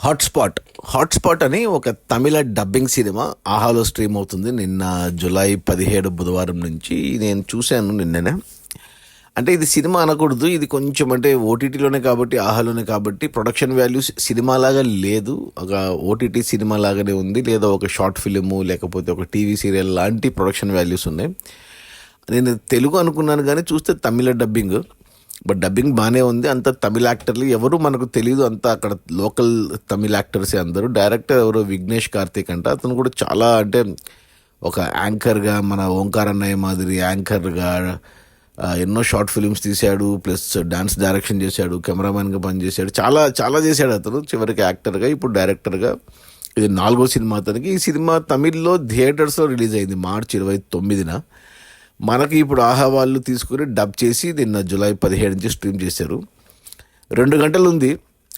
Hotspot. 'Hotspot' అని ఒక తమిళ dubbing cinema ఆహాలో స్ట్రీమ్ అవుతుంది. నిన్న జూలై 17 బుధవారం నుంచి నేను చూశాను నిన్ననే. అంటే ఇది సినిమా అనకూడదు. ఇది కొంచెం అంటే ఓటీటీలోనే కాబట్టి, ఆహాలోనే కాబట్టి ప్రొడక్షన్ వాల్యూస్ సినిమాలాగా లేదు. ఒక ఓటీటీ సినిమా లాగానే ఉంది. లేదా ఒక షార్ట్ ఫిల్ము లేకపోతే ఒక టీవీ సీరియల్ లాంటి ప్రొడక్షన్ వాల్యూస్ ఉన్నాయి. నేను తెలుగు అనుకున్నాను కానీ చూస్తే తమిళ డబ్బింగ్. బట్ డబ్బింగ్ బాగానే ఉంది. అంత తమిళ యాక్టర్లు ఎవరు మనకు తెలియదు. అంతా అక్కడ లోకల్ తమిళ యాక్టర్సే అందరూ. డైరెక్టర్ ఎవరో విఘ్నేష్ కార్తీక్ అంట. అతను కూడా చాలా అంటే ఒక యాంకర్గా మన ఓంకార్ అన్నయ్య మాదిరి యాంకర్గా ఎన్నో షార్ట్ ఫిల్మ్స్ తీశాడు. ప్లస్ డాన్స్ డైరెక్షన్ చేశాడు, కెమెరామెన్గా పనిచేశాడు. చాలా చాలా చేశాడు అతను. చివరికి యాక్టర్గా, ఇప్పుడు డైరెక్టర్గా. ఇది 4వ సినిమా అతనికి. ఈ సినిమా తమిళ్లో థియేటర్స్లో రిలీజ్ అయింది మార్చి 29న. మనకి ఇప్పుడు ఆహా వాళ్ళు తీసుకుని డబ్ చేసి నిన్న జూలై 17 నుంచి స్ట్రీమ్ చేశారు. 2 గంటలు ఉంది.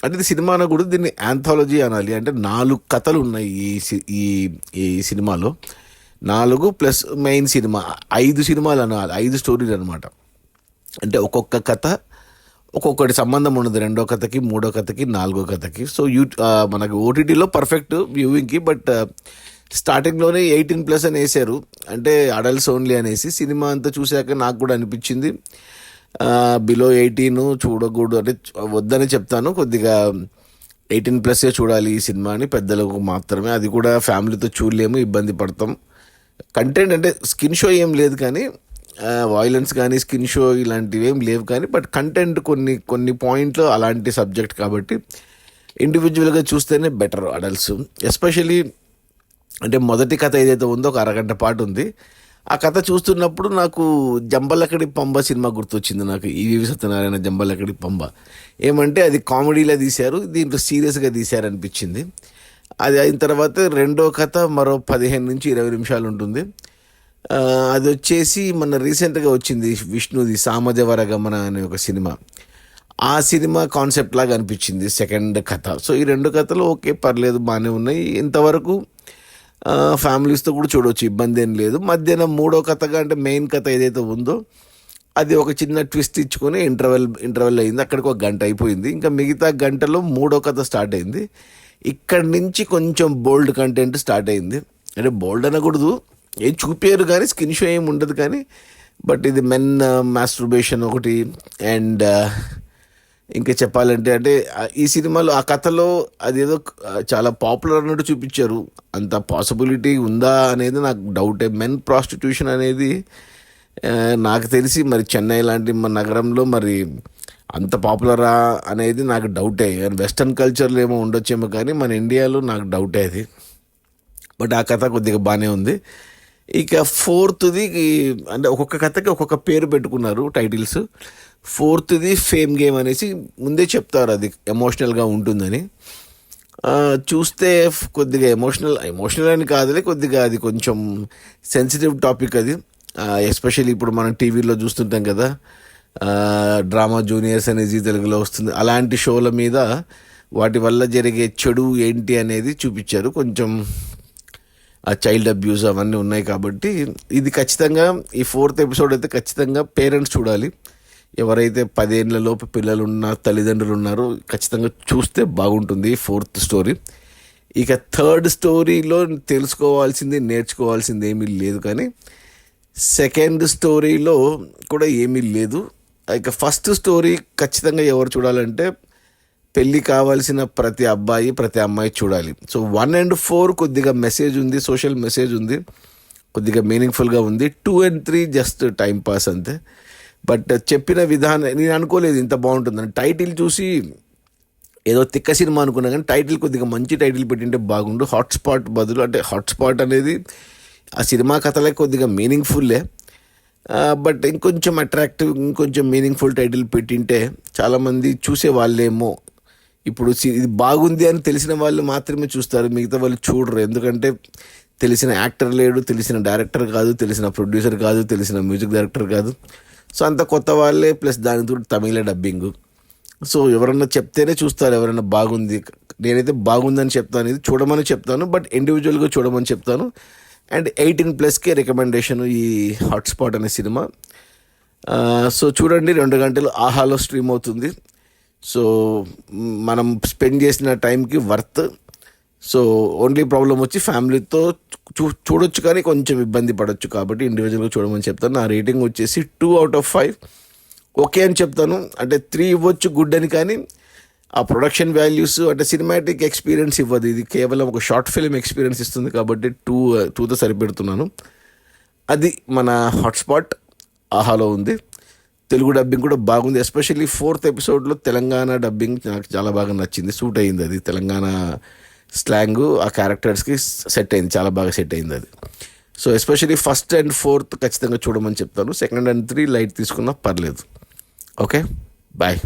అంటే ఇది సినిమా అనకూడదు, దీన్ని యాంథాలజీ అనాలి. అంటే 4 కథలు ఉన్నాయి ఈ ఈ సినిమాలో. 4 ప్లస్ మెయిన్ సినిమా 5 సినిమాలు అనాలి, 5 స్టోరీలు అనమాట. అంటే ఒక్కొక్క కథ ఒక్కొక్కటి సంబంధం ఉన్నది. 2వ కథకి, 3వ కథకి, 4వ కథకి. సో మనకి ఓటీటీలో పర్ఫెక్ట్ వ్యూవింగ్కి. బట్ స్టార్టింగ్లోనే 18+ అని వేశారు, అంటే అడల్ట్స్ ఓన్లీ అనేసి. సినిమా అంతా చూశాక నాకు కూడా అనిపించింది బిలో 18 చూడకూడదు, అంటే వద్దని చెప్తాను. కొద్దిగా 18+ చూడాలి ఈ సినిమాని, పెద్దలకు మాత్రమే. అది కూడా ఫ్యామిలీతో చూడలేము, ఇబ్బంది పడతాం. కంటెంట్ అంటే స్కిన్ షో ఏం లేదు కానీ, వాయిలెన్స్ కానీ స్కిన్ షో ఇలాంటివి ఏం లేవు కానీ, బట్ కంటెంట్ కొన్ని పాయింట్లు అలాంటి సబ్జెక్ట్ కాబట్టి ఇండివిజువల్గా చూస్తేనే బెటర్ అడల్ట్స్. ఎస్పెషలీ అంటే మొదటి కథ ఏదైతే ఉందో ఒక అరగంట పాటు ఉంది. ఆ కథ చూస్తున్నప్పుడు నాకు జంబలకడి పంబ సినిమా గుర్తొచ్చింది. నాకు ఈవి సత్యనారాయణ జంబలకడి పంబ. ఏమంటే అది కామెడీలో తీశారు, దీంట్లో సీరియస్గా తీశారు అనిపించింది. అది అయిన తర్వాత 2వ కథ మరో 15 నుంచి 20 నిమిషాలు ఉంటుంది. అది వచ్చేసి మన రీసెంట్గా వచ్చింది విష్ణుది సామజవర గమన అనే ఒక సినిమా. ఆ సినిమా కాన్సెప్ట్ లాగా అనిపించింది సెకండ్ కథ. సో ఈ 2 కథలు ఓకే, పర్లేదు, బాగానే ఉన్నాయి. ఇంతవరకు ఫ్యామిలీస్తో కూడా చూడవచ్చు, ఇబ్బంది ఏం లేదు. మధ్యాహ్నం 3వ కథగా అంటే మెయిన్ కథ ఏదైతే ఉందో అది ఒక చిన్న ట్విస్ట్ ఇచ్చుకొని ఇంటర్వెల్ అయింది. అక్కడికి 1 గంట అయిపోయింది. ఇంకా మిగతా గంటలో 3వ కథ స్టార్ట్ అయింది. ఇక్కడి నుంచి కొంచెం బోల్డ్ కంటెంట్ స్టార్ట్ అయింది. అంటే బోల్డ్ అనకూడదు, ఏం చూపారు కానీ స్కిన్ షో ఏం ఉండదు కానీ. బట్ ఇది మెన్ మాస్టర్బేషన్ ఒకటి. అండ్ ఇంకా చెప్పాలంటే అంటే ఈ సినిమాలో ఆ కథలో అదేదో చాలా పాపులర్ అన్నట్టు చూపించారు. అంత పాసిబిలిటీ ఉందా అనేది నాకు డౌటే. మెన్ ప్రాస్టిట్యూషన్ అనేది నాకు తెలిసి మరి చెన్నై లాంటి మన నగరంలో మరి అంత పాపులరా అనేది నాకు డౌటే. వెస్టర్న్ కల్చర్లో ఏమో ఉండొచ్చేమో కానీ మన ఇండియాలో నాకు డౌటే అది. బట్ ఆ కథ కొద్దిగా బాగానే ఉంది. ఇక 4థది అంటే ఒక్కొక్క కథకి ఒక్కొక్క పేరు పెట్టుకున్నారు టైటిల్స్. 4థది ఫేమ్ గేమ్ అనేసి ముందే చెప్తారు, అది ఎమోషనల్గా ఉంటుందని. చూస్తే కొద్దిగా ఎమోషనల్ అని కాదులే, కొద్దిగా అది కొంచెం సెన్సిటివ్ టాపిక్ అది. ఎస్పెషల్లీ ఇప్పుడు మనం టీవీలో చూస్తుంటాం కదా, డ్రామా జూనియర్స్ అనేది తెలుగులో వస్తుంది. అలాంటి షోల మీద వాటి వల్ల జరిగే చెడు ఏంటి అనేది చూపించారు. కొంచెం ఆ చైల్డ్ అబ్యూస్ అవన్నీ ఉన్నాయి కాబట్టి ఇది ఖచ్చితంగా ఈ 4th ఎపిసోడ్ అయితే ఖచ్చితంగా పేరెంట్స్ చూడాలి. ఎవరైతే 10 ఏళ్లలోపు పిల్లలు ఉన్న తల్లిదండ్రులు ఉన్నారో ఖచ్చితంగా చూస్తే బాగుంటుంది 4th స్టోరీ. ఇక 3rd స్టోరీలో తెలుసుకోవాల్సింది నేర్చుకోవాల్సింది ఏమీ లేదు కానీ 2nd స్టోరీలో కూడా ఏమీ లేదు. ఇక 1st స్టోరీ ఖచ్చితంగా ఎవరు చూడాలంటే పెళ్ళి కావాల్సిన ప్రతి అబ్బాయి ప్రతి అమ్మాయి చూడాలి. సో 1 and 4 కొద్దిగా మెసేజ్ ఉంది, సోషల్ మెసేజ్ ఉంది, కొద్దిగా మీనింగ్ఫుల్గా ఉంది. 2 and 3 జస్ట్ టైం పాస్ అంతే. బట్ చెప్పిన విధానం నేను అనుకోలేదు ఇంత బాగుంటుందని. టైటిల్ చూసి ఏదో తిక్క సినిమా అనుకున్నా కానీ టైటిల్ కొద్దిగా మంచి టైటిల్ పెట్టింటే బాగుండు. హాట్స్పాట్ బదులు, అంటే హాట్స్పాట్ అనేది ఆ సినిమా కథలే కొద్దిగా మీనింగ్ఫుల్లే. బట్ ఇంకొంచెం అట్రాక్టివ్, ఇంకొంచెం మీనింగ్ఫుల్ టైటిల్ పెట్టింటే చాలామంది చూసే వాళ్ళేమో. ఇప్పుడు ఇది బాగుంది అని తెలిసిన వాళ్ళు మాత్రమే చూస్తారు, మిగతా వాళ్ళు చూడరు. ఎందుకంటే తెలిసిన యాక్టర్ లేడు, తెలిసిన డైరెక్టర్ కాదు, తెలిసిన ప్రొడ్యూసర్ కాదు, తెలిసిన మ్యూజిక్ డైరెక్టర్ కాదు. సో అంత కొత్త వాళ్ళే, ప్లస్ దానితో తమిళ డబ్బింగ్. సో ఎవరన్నా చెప్తేనే చూస్తారు, ఎవరైనా బాగుంది. నేనైతే బాగుందని చెప్తాను, ఇది చూడమని చెప్తాను, బట్ ఇండివిజువల్గా చూడమని చెప్తాను. అండ్ 18+కే రికమెండేషన్ ఈ హాట్స్పాట్ అనే సినిమా. సో చూడండి, 2 గంటలు ఆహాలో స్ట్రీమ్ అవుతుంది. సో మనం స్పెండ్ చేసిన టైంకి వర్త్. సో ఓన్లీ ప్రాబ్లం వచ్చి ఫ్యామిలీతో చూడొచ్చు కానీ కొంచెం ఇబ్బంది పడవచ్చు, కాబట్టి ఇండివిజువల్గా చూడమని చెప్తాను. నా రేటింగ్ వచ్చేసి 2/5 ఓకే అని చెప్తాను. అంటే 3 ఇవ్వచ్చు గుడ్ అని, కానీ ఆ ప్రొడక్షన్ వాల్యూస్ అంటే సినిమాటిక్ ఎక్స్పీరియన్స్ ఇవ్వదు. ఇది కేవలం ఒక షార్ట్ ఫిల్మ్ ఎక్స్పీరియన్స్ ఇస్తుంది, కాబట్టి 2తో సరిపెడుతున్నాను. అది మన హాట్స్పాట్ ఆహాలో ఉంది. తెలుగు డబ్బింగ్ కూడా బాగుంది. ఎస్పెషల్లీ 4th ఎపిసోడ్లో తెలంగాణ డబ్బింగ్ నాకు చాలా బాగా నచ్చింది, సూట్ అయింది. అది తెలంగాణ స్లాంగ్ ఆ క్యారెక్టర్స్కి సెట్ అయింది, చాలా బాగా సెట్ అయింది అది. So especially 1st and 4th ఖచ్చితంగా చూడమని చెప్తాను. 2nd and 3 లైట్ తీసుకున్నా పర్లేదు. Okay, bye.